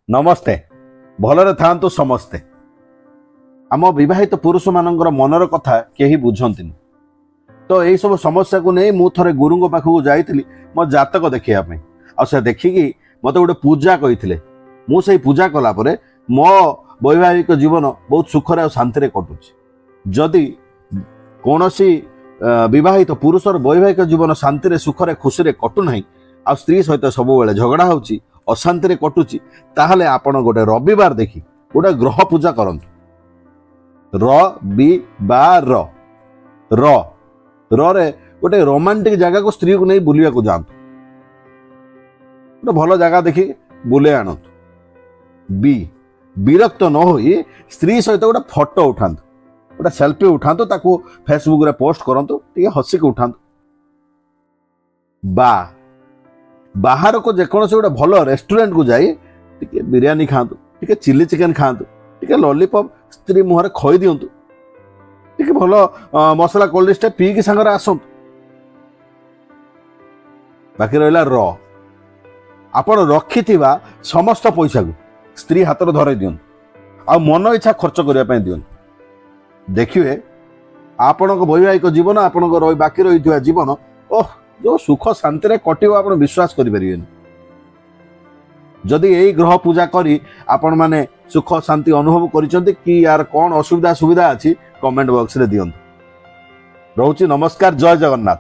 नमस्ते भलरे थांतु समस्ते। आम विवाहित पुरुष मानकर मनर कथा केही बुझंतिनि। तो यही सब समस्या को नहीं मु थरे गुरु पाखक जाइली मो जातक देखिया पे आ से देखिकी मते गोटे पूजा कहिथिले। मु सेही पूजा कला परे मो वैवाहिक जीवन बहुत सुखरे और शांति रे कटुछि। जदि कोनोसी विवाहित पुरुषर वैवाहिक जीवन शांति रे सुखरे खुशी रे कटु नाही आ स्त्री सहित सब बेले झगड़ा होछि अशांति रे कटुछि ताहले आपण गोटे रविवार देखि गोटे ग्रह पूजा करंतु। रविवार रे गोटे रोमांटिक जगह को स्त्री को नहीं बुलिया को जातु। गोटे भल जगह देखि बुले आणतु। विरक्त न होई स्त्री सहित गोटे फोटो उठातु, गोटे सेल्फी उठातु, ताकू फेसबुक रे पोस्ट करंतु, टिके हसी के उठातु। बाहर को जेकोसी गोटे भल रेस्टोरेंट को जाई टिके बिरियानी खातु, टिके चिली चिकेन खातु, टिके लॉलीपॉप स्त्री मुहर खई दियंतु, टिके भल मसला कोल्ड ड्रिंक्स पी की संगे आसंतु। बाकी रहा आपण रखिथिबा समस्त पैसा को स्त्री हाथ में धरे दियंतु आ मन इच्छा खर्च करने दियंतु। देखिए आपण वैवाहिक जीवन आपण बाकी रही जीवन ओह जो सुख शांति रे कटिव आपण विश्वास करें। जदि यही ग्रह पूजा करी आपण माने सुख शांति अनुभव करिसेंती कि यार कौन असुविधा सुविधा अच्छी कमेंट बॉक्स रे दियंतु। रहूची नमस्कार, जय जगन्नाथ।